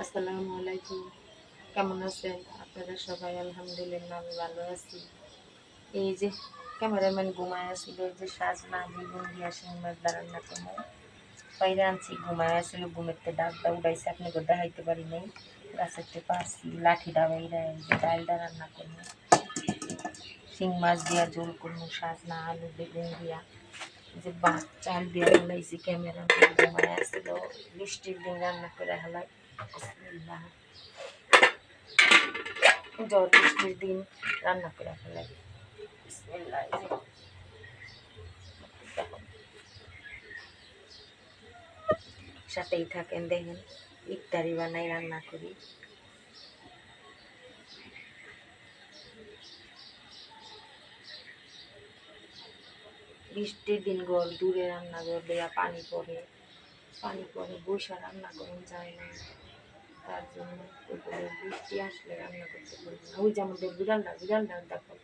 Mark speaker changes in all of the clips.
Speaker 1: আসসালামু আলাইকুম। কেমন আছেন আপনারা সবাই? আলহামদুলিল্লাহ আমি ভালো আছি। এই যে ক্যামেরাম্যান ঘুমায় আসছিল, এই যে সাজনা বেগুন দিয়া শিং মাছ দিয়ে রান্না করবো বাইরে আনছি। ঘুমায় আসছিল, ঘুমেরতে ডাকটা উড়াইছে, আপনাকে দেখাইতে পারি নাই। গাছেরতে পারছি লাঠিটা বাইরে, এই যে ডালটা রান্না করবো, শিং মাছ দিয়া ঝোল করবো, সাজনা আলু বেগুন দিয়া। এই যে ভাত চাল দিয়া হেলাইছি। ক্যামেরাম্যান ঘুমায় আসছিল, বৃষ্টির দিন রান্না করে হেলাই। বিসমিল্লাহ, ঝড় বৃষ্টির দিন রান্না করে ফেলাই। বিসমিল্লাহ। এই যে দেখো, সাথেই থাকেন, দেখেন ইফতারি বানাই, রান্না করি। বৃষ্টির দিন ঘর দূরে রান্নাঘর দেয়া পানি পড়ে, পানি পড়ে বৈশা রান্না করুন যায় না। তার জন্য বৃষ্টি আসলে রান্না করতে পারি না। ওই যে আমাদের বিড়ালটা, বিড়ালটা দেখো।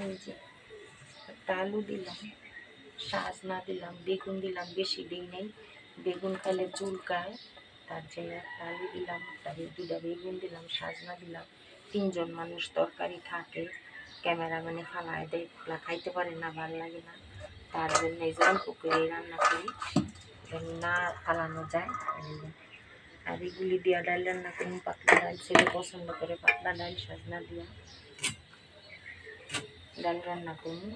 Speaker 1: এই যে একটা আলু দিলাম, সাজনা দিলাম, বেগুন দিলাম, বেশি দিই নেই, বেগুন খাইলে চুলকায়। তার জন্য একটা আলু দিলাম, তারপরে দুটা বেগুন দিলাম, সাজনা দিলাম। তিনজন মানুষ তরকারি থাকে, ক্যামেরাম্যানে ফালায় দেয়, খাইতে পারে না, ভালো লাগে না। তার জন্য এই যে অল্প করে রান্না করি, যেন না ফালানো যায়। আর এগুলি দিয়া ডাল রান্না করি, পাতলা ডাল, ছেলে পছন্দ করে পাতলা ডাল সাজনা দিয়া ডাল রান্না করি।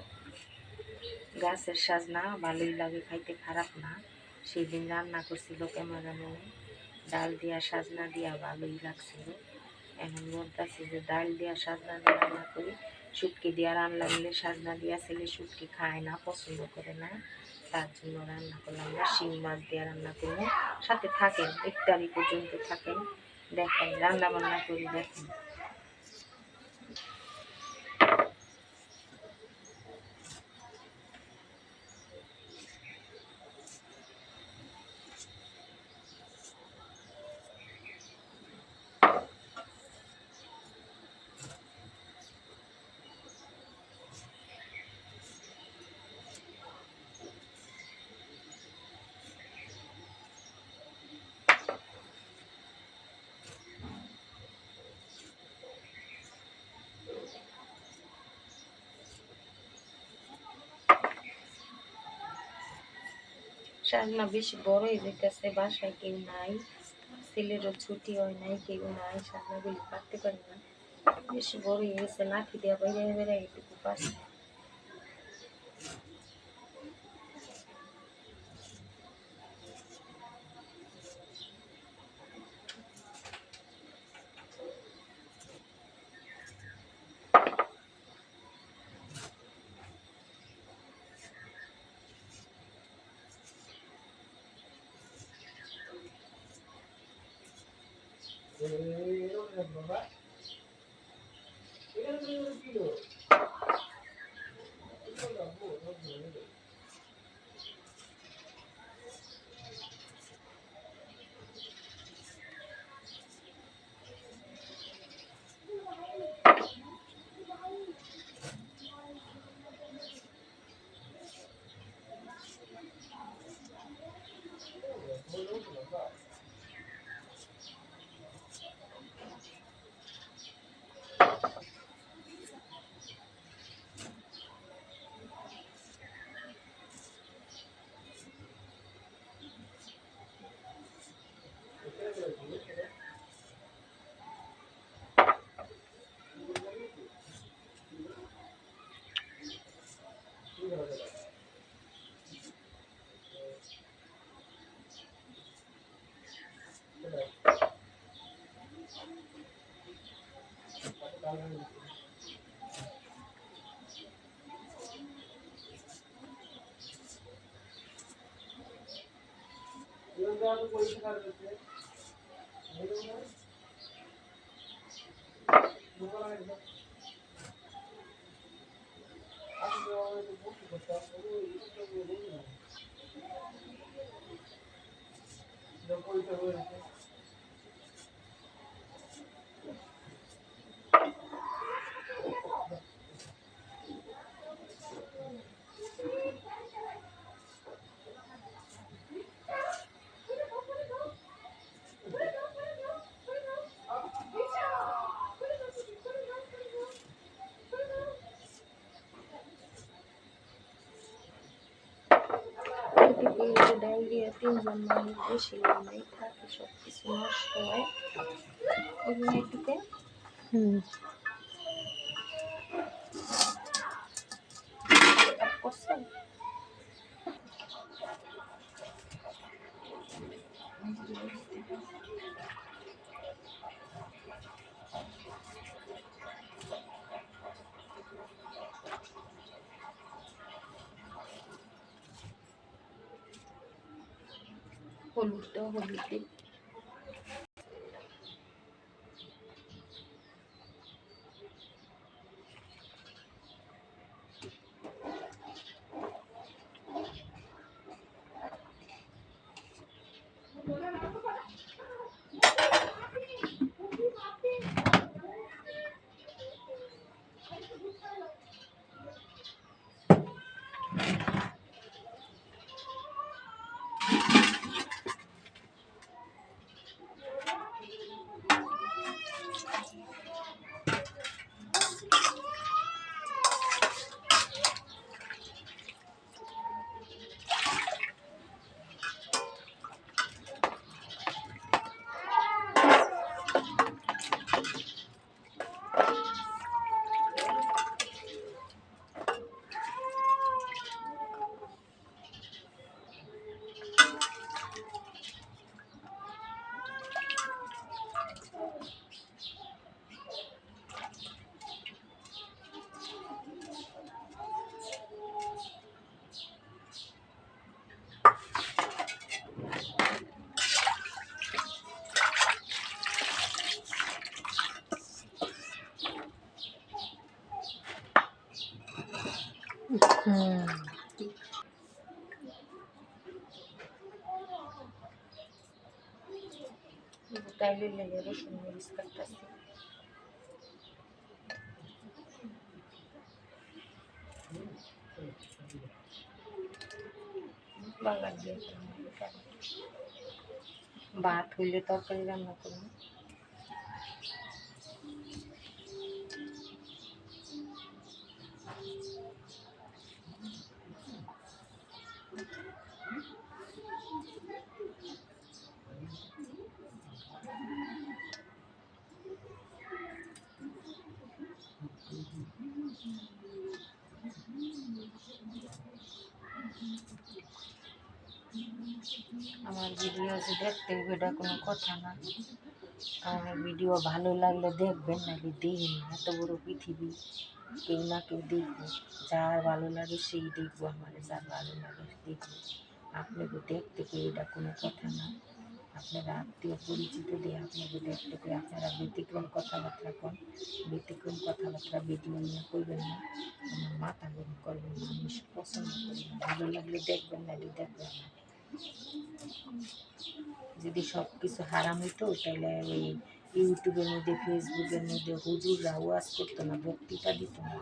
Speaker 1: গাছের সাজনা ভালোই লাগে খাইতে, খারাপ না। সেই দিন রান্না করছিল ক্যামেরাম্যানে, ডাল দিয়া সাজনা দিয়া, ভালোই লাগছিল। এখন বলতেছি যে ডাল দিয়া সাজনা দিয়ে রান্না করি, শুটকি দিয়া রান্না দিলে সাজনা দিয়া ছেলে শুটকি খায় না, পছন্দ করে না। তার জন্য রান্না করলাম না, শিং মাছ দিয়ে রান্না করবো। সাথে থাকেন, ইফতারি পর্যন্ত থাকেন, দেখেন রান্না বান্না করি, দেখেন। সাজনা বেশি বড় হয়ে যেতেছে, বাসায় কেউ নাই, ছেলেরও ছুটি হয় নাই, কেউ নাই, সাজনাগুলি কাটতে পারি না, বেশি বড় হয়ে গেছে। লাঠি দেওয়া বেড়ে বেড়ে এটুকু পারছে। ডায়রিয়া 3 জন মানুষ বেশি নাই থাকে, সব কিছু নষ্ট হয় ওই মেয়েটিতে। করছে হলুদ দাও, হলুদ দিই। তাইলে লেগে রসুন মরিচ কাটতেছি। বাগান দিয়ে ভাত হইলে তরকারি রান্না করবো। আমার ভিডিও যে দেখতে এটা কোনো কথা না। আমার ভিডিও ভালো লাগলে দেখবেন, নাকি দেখবেন না। এত বড় পৃথিবী, কেউ না কেউ দেখবো। যার ভালো লাগে সেই দেখবো, আমার যার ভালো লাগে দেখবো। আপনাকে দেখতে পেয়ে এটা কোনো কথা না। আপনারা আত্মীয় পরিচিত দিয়ে আপনাকে দেখতে পেয়ে আপনারা ব্যতিক্রম কথাবার্তা কন। ব্যতিক্রম কথাবার্তা ভিডিও নিয়ে করবেন না, আমার মাথা গরম করবেন না। আমি পছন্দ করি না। ভালো লাগলে দেখবেন, না দেখবেন না। যদি সব কিছু হারাম হইতো তাহলে ওই ইউটিউবের মধ্যে, ফেসবুকের মধ্যে হুজুররা ওয়াজ করতো না, বক্তৃতা দিত না।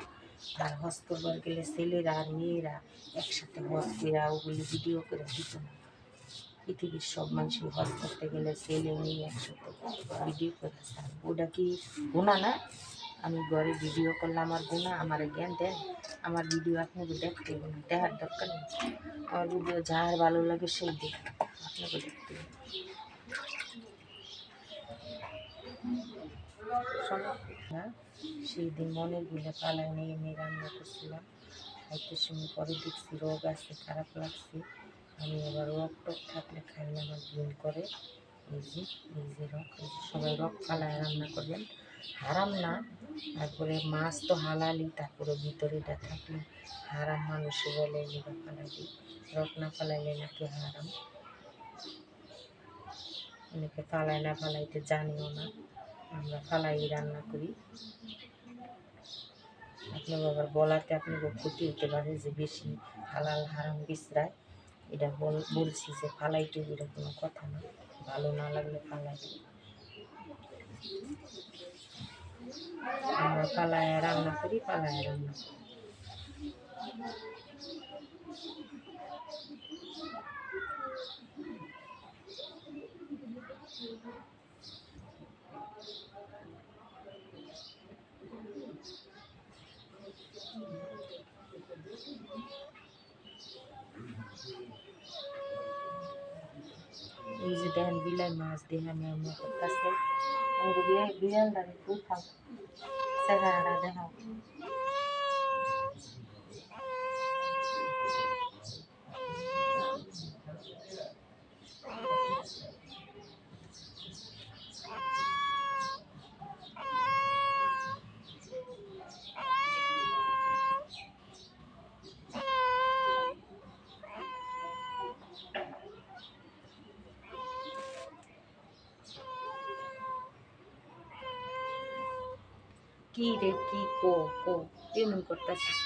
Speaker 1: আর হজ করবার গেলে ছেলেরা আর মেয়েরা একসাথে হজ করে ওগুলি ভিডিও করে দিত না। পৃথিবীর সব মানুষই হজ করতে গেলে ছেলে মেয়ে একসাথে ভিডিও করে। ওটা কি গুণা না? আমি ঘরে ভিডিও করলে আমার গুণা? আমার জ্ঞান দেন? আমার ভিডিও আপনাকে দেখতে হবে না, দেখার দরকার নেই। আমার ভিডিও যার ভালো লাগে সেই দেখবে, আপনাকে দেখতে হবে। সেই দিন মনের গুলে পালায় নিয়ে এনে রান্না করছিলাম। খাইতে সময় পরে দেখছি রোগ আছে, খারাপ লাগছে। আমি আবার রোগ টোক থাকলে খাইলে আমার ঘুম করে। এই যে রোগ, সবাই রোগ ফালায় রান্না করবেন, হারাম না। তারপরে মাছ তো হালালি, তারপরে ভিতরে এটা থাকলে হারাম। মানুষে বলে এগুলো ফালাই দিই, রোগ না ফালাইলে নাকি হারাম। অনেকে ফালায় না ফালাইতে জানিও না, আমরা ফালাই রান্না করি। আপনার বাবার বলাতে আপনি ক্ষতি হতে পারে যে বেশি হালাল হারাম বিছরায়, এটা বলছি যে ফালাইতে এটা কোনো কথা না, ভালো না লাগলে ফালাই। আমরা ফালায় রান্না করি, ফালায় রান্না করি। এই যে দেখেন বিলাই মাছ দিয়ে আমি আমার কাছে বিড়ালটা একটু খাও, চেহারাটা দেখাও। কি রে কি কো কো কেমন করতেছিস?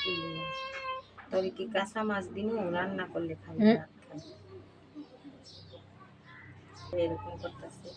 Speaker 1: তবে কি কাঁচা মাছ দিন রান্না করলে খালি ভাত খাই, এরকম করতেছে।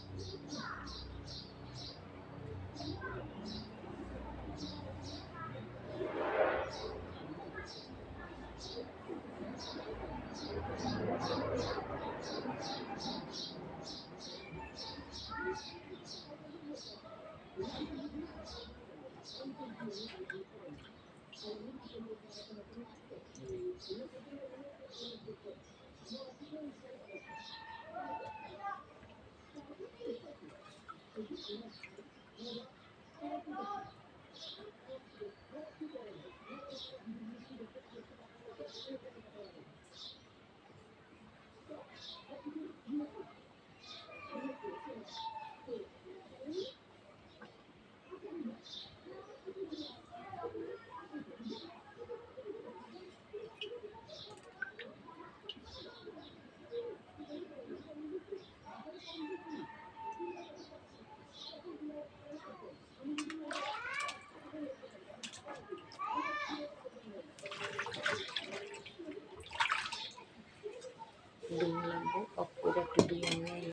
Speaker 1: ডিম লাগবে, অফ করে একটু ডিম নিয়ে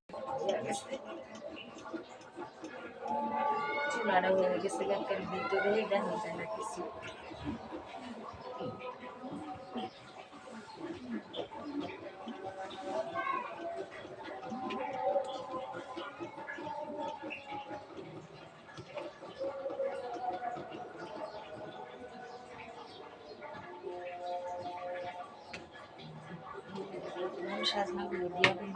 Speaker 1: চুলাটা হয়ে গেছে, একের ভিতরে দেখা যায় না কিছু। সাজনাগুলো দিয়ে দিন।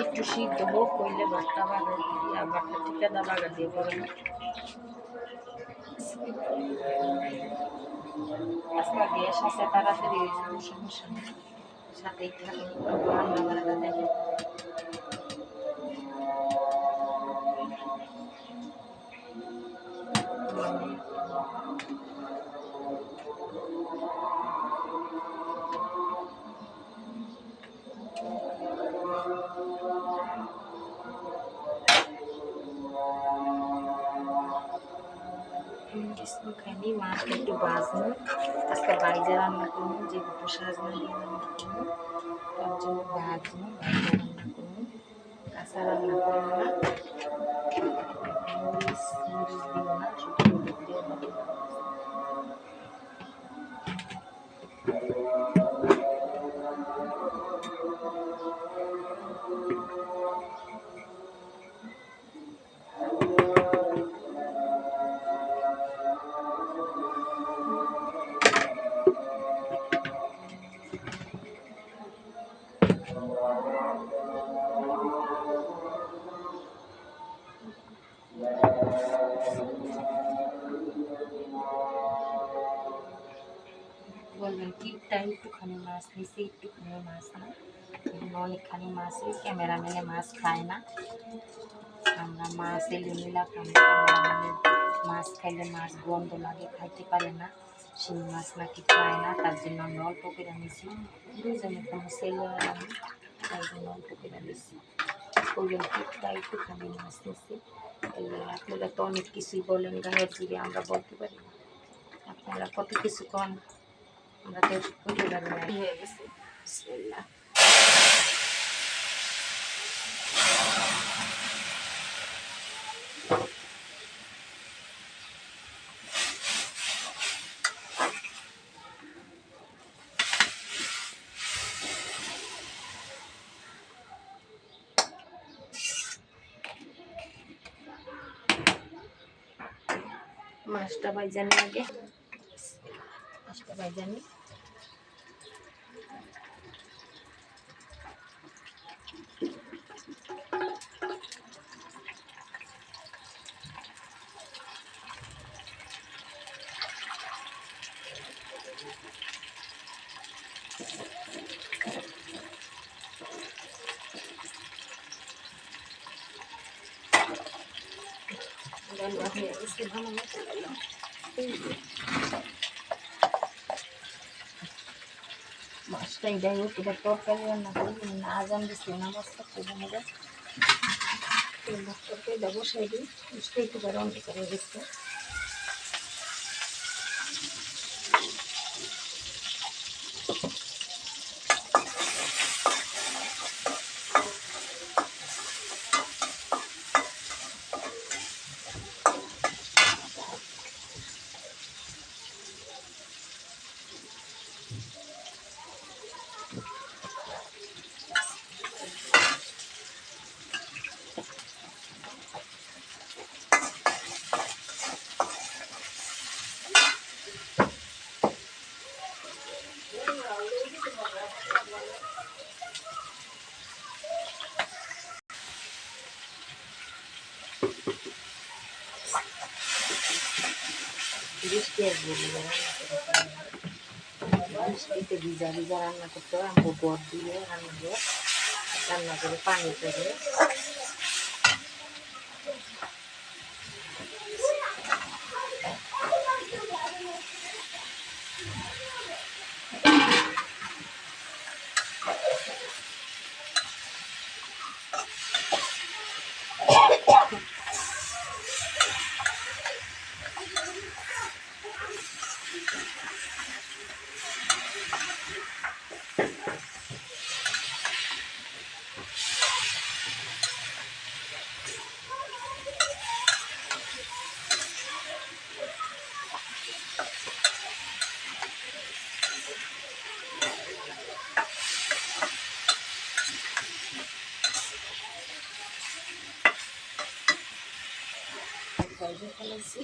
Speaker 1: একটু সিদ্ধ হোক, কইলে ভাতটা বাগার দিয়ে ভাতটা ঠিকাদা বাগার দিয়ে করে না। আজকে গ্যাস আছে, তাড়াতাড়ি হয়ে যাবে, সমস্যা নেই, সাথেই থাকুন, রান্না বান্নাটা দেখে। কিছু খাইনি, মাছটা একটু বাজবো, আজকে বাইজে রান্না করবো, যেহেতু সাজনা দিয়ে রান্না করবো তার জন্য ভাজবো, বাইজে রান্না করবো, কাঁচা রান্না করবো না, মরিচ মরিচ দিব না, শুধু হলুদ দিয়ে রান্না করবো। বলবেন টিপটা একটুখানি মাছ নিচ্ছে, একটুখানি মাছ না, এখানে অনেকখানি মাছ, ওই ক্যামেরাম্যানে মাছ খায় না, আমরা মাছ এলে নিলাম। ক্যামেরাম্যানের মাছ খাইলে মাছ গন্ধ লাগে, খাইতে পারে না, শিং মাছ নাকি খায় না, তার জন্য আমরা অল্প করে নিয়েছি, দুজনে কোনো ছেলে আমি, তাই জন্য অল্প করে নিয়েছি। বলবেন টিপটা একটুখানি মাছ নিচ্ছি, আপনারা তো অনেক কিছুই বলেন গায়ের জুড়ে, আমরা বলতে পারি না, আপনারা কত কিছু কন, আমরা তো বুঝতে পারি না। হয়ে গেছে বিসমিল্লাহ। মাছটা ভাইজানি আগে, মাছটা ভাইজানি। মাছটাই যাই হোক, এটা তরকারি রান্না করি, আজান দিচ্ছি নামাজ পড়তে জানাবে, তরকারি দেবো সেই দিন মিষ্টি একটু গরম করে দিচ্ছে। বৃষ্টিতে ভিজা ভিজা রান্না করতে হয়, আমাকে গড় দিয়ে রান্না করে পানি করে। ফেলেছি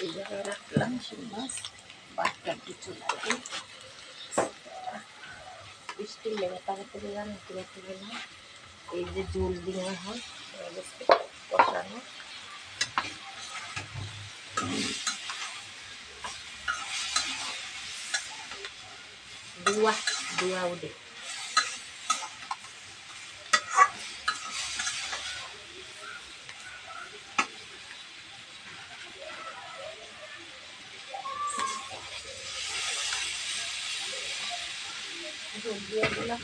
Speaker 1: এই জায়গায় রাখলাম শিং মাছ, বাচ্চা কিছু লাগে বৃষ্টির লেগে তাড়াতাড়ি রান্না করে গেলাম। এই যে জল দিয়ে হয় কষানো, দুয়া দুয়া উঠে জল দিয়ে দিলাম।